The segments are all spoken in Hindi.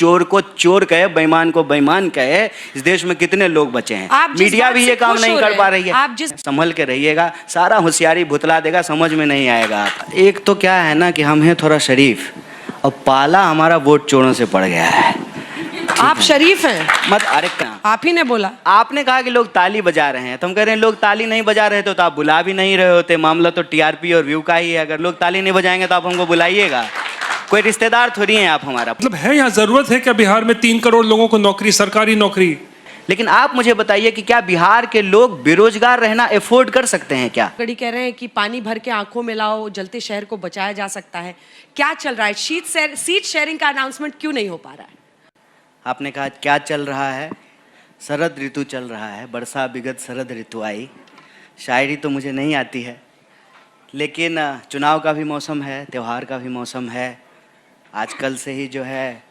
चोर को चोर कहे, बेईमान को बेईमान कहे, इस देश में कितने लोग बचे हैं। मीडिया भी ये काम नहीं कर पा रही है। आप जिस संभल के रहिएगा, सारा होशियारी भुतला देगा, समझ में नहीं आएगा। एक तो क्या है ना कि हम हैं थोड़ा शरीफ, और पाला हमारा वोट चोरों से पड़ गया है। आप शरीफ हैं मत, अरे क्या आप ही ने बोला। आपने कहा कि लोग ताली बजा रहे हैं, तो हम कह रहे हैं लोग ताली नहीं बजा रहे तो आप बुला भी नहीं रहे होते। मामला तो टीआरपी और व्यू का ही है। अगर लोग ताली नहीं बजाएंगे तो आप हमको बुलाइएगा, कोई रिश्तेदार थोड़ी हैं आप हमारा। मतलब है यहाँ जरूरत है क्या बिहार में 3 करोड़ लोगों को नौकरी, सरकारी नौकरी? लेकिन आप मुझे बताइए कि क्या बिहार के लोग बेरोजगार रहना अफोर्ड कर सकते हैं क्या? कड़ी कह रहे हैं कि पानी भर के आंखों में लाओ, जलते शहर को बचाया जा सकता है। क्या चल रहा है? सीट शेयरिंग का अनाउंसमेंट क्यों नहीं हो पा रहा है? आपने कहा क्या चल रहा है? शरद ऋतु चल रहा है, बरसा बिगत शरद ऋतु आई। शायरी तो मुझे नहीं आती है, लेकिन चुनाव का भी मौसम है, त्यौहार का भी मौसम है। आजकल से ही जो है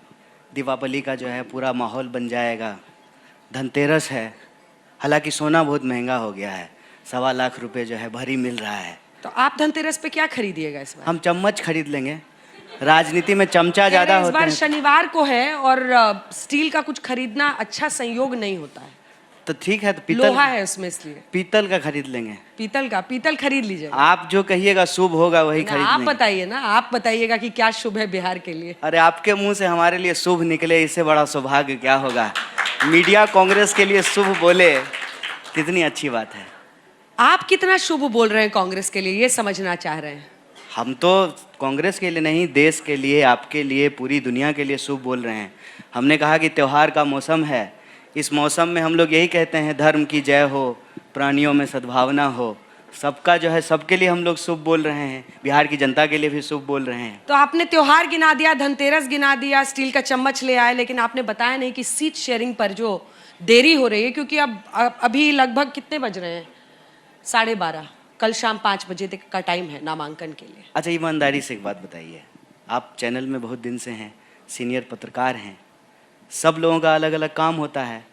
दीपावली का जो है पूरा माहौल बन जाएगा। धनतेरस है, हालांकि सोना बहुत महंगा हो गया है, 1.25 लाख रुपए जो है भरी मिल रहा है। तो आप धनतेरस पे क्या खरीदिएगा इस बार? हम चम्मच खरीद लेंगे, राजनीति में चमचा ज्यादा इस होते बार हैं। शनिवार को है और स्टील का कुछ खरीदना अच्छा संयोग नहीं होता है। तो ठीक है, तो पीतल, लोहा है उसमें, इसलिए पीतल का खरीद लेंगे। पीतल खरीद लीजिए। आप जो कहिएगा शुभ होगा वही खरीद आप लेंगे। बताइए ना, आप बताइएगा कि क्या शुभ है बिहार के लिए। अरे आपके मुंह से हमारे लिए शुभ निकले, इससे बड़ा सौभाग्य क्या होगा। मीडिया कांग्रेस के लिए शुभ बोले, कितनी अच्छी बात है। आप कितना शुभ बोल रहे हैं कांग्रेस के लिए, ये समझना चाह रहे हैं। हम तो कांग्रेस के लिए नहीं, देश के लिए, आपके लिए, पूरी दुनिया के लिए शुभ बोल रहे हैं। हमने कहा कि त्यौहार का मौसम है, इस मौसम में हम लोग यही कहते हैं धर्म की जय हो, प्राणियों में सद्भावना हो। सबका जो है, सबके लिए हम लोग शुभ बोल रहे हैं, बिहार की जनता के लिए भी शुभ बोल रहे हैं। तो आपने त्योहार गिना दिया, धनतेरस गिना दिया, स्टील का चम्मच ले आए, लेकिन आपने बताया नहीं कि सीट शेयरिंग पर जो देरी हो रही है, क्योंकि अब अभी लगभग कितने बज रहे हैं? 12:30। कल शाम 5 बजे तक का टाइम है नामांकन के लिए। अच्छा, ईमानदारी से एक बात बताइए, आप चैनल में बहुत दिन से हैं, सीनियर पत्रकार हैं, सब लोगों का अलग अलग काम होता है।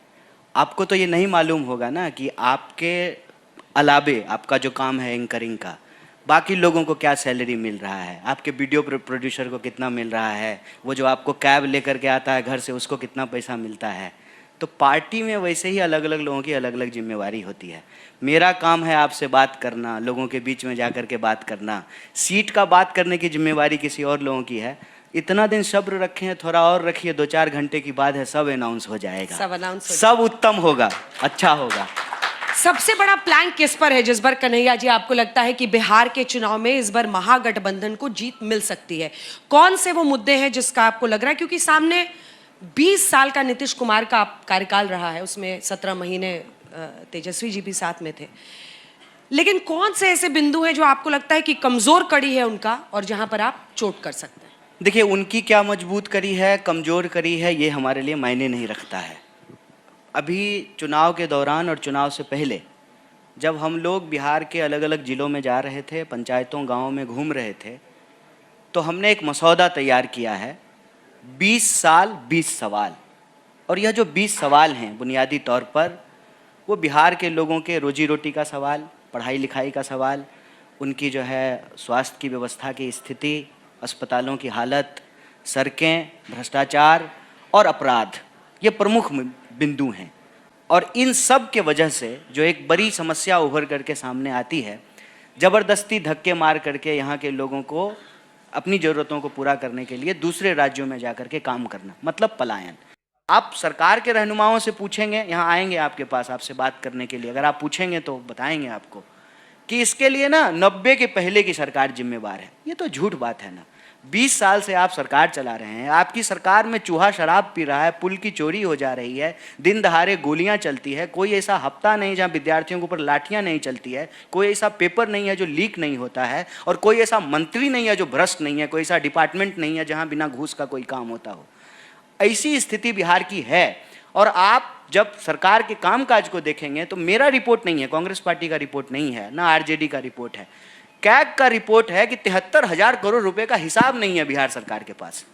आपको तो ये नहीं मालूम होगा ना कि आपके अलावे आपका जो काम है एंकरिंग का, बाकी लोगों को क्या सैलरी मिल रहा है, आपके वीडियो प्रोड्यूसर को कितना मिल रहा है, वो जो आपको कैब लेकर के आता है घर से उसको कितना पैसा मिलता है। तो पार्टी में वैसे ही अलग अलग लोगों की अलग अलग जिम्मेवारी होती है। मेरा काम है आपसे बात करना, लोगों के बीच में जा कर के बात करना। सीट का बात करने की जिम्मेवारी किसी और लोगों की है। इतना दिन सब्र रखें, थोड़ा और रखिए, 2-4 घंटे की बाद है, सब अनाउंस हो जाएगा, सब उत्तम होगा, अच्छा होगा। सबसे बड़ा प्लान किस पर है जिस पर कन्हैया जी आपको लगता है कि बिहार के चुनाव में इस बार महागठबंधन को जीत मिल सकती है? कौन से वो मुद्दे हैं जिसका आपको लग रहा है, क्योंकि सामने 20 साल का नीतीश कुमार का कार्यकाल रहा है, उसमें 17 महीने तेजस्वी जी भी साथ में थे, लेकिन कौन से ऐसे बिंदु हैं जो आपको लगता है कि कमजोर कड़ी है उनका और जहां पर आप चोट कर सकते हैं? देखिए, उनकी क्या मजबूत कड़ी है, कमजोर कड़ी है, ये हमारे लिए मायने नहीं रखता है। अभी चुनाव के दौरान और चुनाव से पहले जब हम लोग बिहार के अलग अलग ज़िलों में जा रहे थे, पंचायतों गाँव में घूम रहे थे, तो हमने एक मसौदा तैयार किया है, 20 साल 20 सवाल। और यह जो 20 सवाल हैं बुनियादी तौर पर वो बिहार के लोगों के रोजी रोटी का सवाल, पढ़ाई लिखाई का सवाल, उनकी जो है स्वास्थ्य की व्यवस्था की स्थिति, अस्पतालों की हालत, सड़कें, भ्रष्टाचार और अपराध, ये प्रमुख बिंदु हैं। और इन सब के वजह से जो एक बड़ी समस्या उभर करके सामने आती है, ज़बरदस्ती धक्के मार करके यहाँ के लोगों को अपनी ज़रूरतों को पूरा करने के लिए दूसरे राज्यों में जाकर के काम करना, मतलब पलायन। आप सरकार के रहनुमाओं से पूछेंगे, यहाँ आएंगे आपके पास आपसे बात करने के लिए, अगर आप पूछेंगे तो बताएंगे आपको कि इसके लिए ना 90 के पहले की सरकार जिम्मेवार है। ये तो झूठ बात है ना। 20 साल से आप सरकार चला रहे हैं, आपकी सरकार में चूहा शराब पी रहा है, पुल की चोरी हो जा रही है, दिन दहाड़े गोलियां चलती है, कोई ऐसा हफ्ता नहीं जहां विद्यार्थियों के ऊपर लाठियां नहीं चलती है, कोई ऐसा पेपर नहीं है जो लीक नहीं होता है, और कोई ऐसा मंत्री नहीं है जो भ्रष्ट नहीं है, कोई ऐसा डिपार्टमेंट नहीं है जहाँ बिना घूस का कोई काम होता हो। ऐसी स्थिति बिहार की है। और आप जब सरकार के कामकाज को देखेंगे तो मेरा रिपोर्ट नहीं है, कांग्रेस पार्टी का रिपोर्ट नहीं है, ना आरजेडी का रिपोर्ट है, कैग का रिपोर्ट है कि 73,000 करोड़ रुपए का हिसाब नहीं है बिहार सरकार के पास।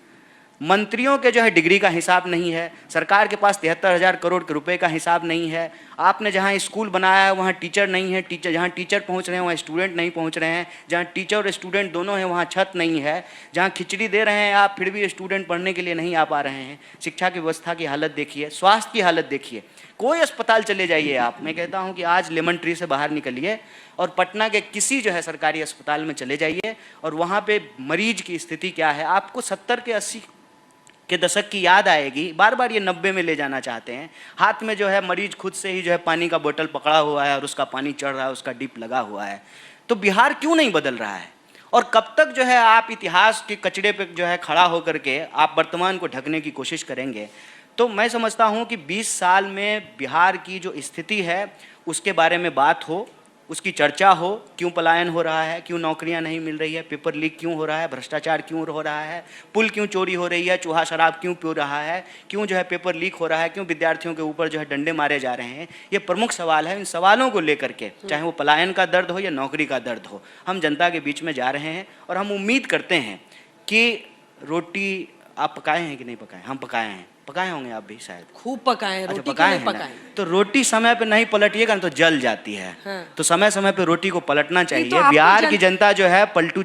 मंत्रियों के जो है डिग्री का हिसाब नहीं है, सरकार के पास 73,000 करोड़ के रुपए का हिसाब नहीं है, आपने जहाँ स्कूल बनाया है वहाँ टीचर नहीं है, जहाँ टीचर पहुँच रहे हैं वहाँ स्टूडेंट नहीं पहुँच रहे हैं, जहाँ टीचर और स्टूडेंट दोनों हैं वहाँ छत नहीं है, जहाँ खिचड़ी दे रहे हैं आप फिर भी स्टूडेंट पढ़ने के लिए नहीं आ पा रहे हैं। शिक्षा की व्यवस्था की हालत देखिए, स्वास्थ्य की हालत देखिए, कोई अस्पताल चले जाइए आप, मैं कहता हूँ कि आज लेमन ट्री से बाहर निकलिए और पटना के किसी जो है सरकारी अस्पताल में चले जाइए और वहाँ पे मरीज की स्थिति क्या है, आपको 70 के 80 के दशक की याद आएगी। बार बार ये 90 में ले जाना चाहते हैं। हाथ में जो है मरीज खुद से ही जो है पानी का बोतल पकड़ा हुआ है और उसका पानी चढ़ रहा है, उसका डिप लगा हुआ है। तो बिहार क्यों नहीं बदल रहा है? और कब तक जो है आप इतिहास के कचड़े पे जो है खड़ा होकर के आप वर्तमान को ढकने की कोशिश करेंगे? तो मैं समझता हूँ कि 20 साल में बिहार की जो स्थिति है उसके बारे में बात हो, उसकी चर्चा हो, क्यों पलायन हो रहा है, क्यों नौकरियां नहीं मिल रही है, पेपर लीक क्यों हो रहा है, भ्रष्टाचार क्यों हो रहा है, पुल क्यों चोरी हो रही है, चूहा शराब क्यों पी रहा है, क्यों जो है पेपर लीक हो रहा है, क्यों विद्यार्थियों के ऊपर जो है डंडे मारे जा रहे हैं। ये प्रमुख सवाल है। इन सवालों को लेकर के, चाहे वो पलायन का दर्द हो या नौकरी का दर्द हो, हम जनता के बीच में जा रहे हैं और हम उम्मीद करते हैं कि रोटी आप पकाए हैं कि नहीं पकाए? हम पकाए हैं, पकाए होंगे आप भी शायद। खूब पकाए हैं, अच्छा, रोटी पकाए क्यों हैं नहीं ना? पकाए? तो रोटी समय पे नहीं पलटिएगा ना तो जल जाती है। हाँ। तो समय समय पे रोटी को पलटना चाहिए। आपको बिहार की जनता जो है पलटू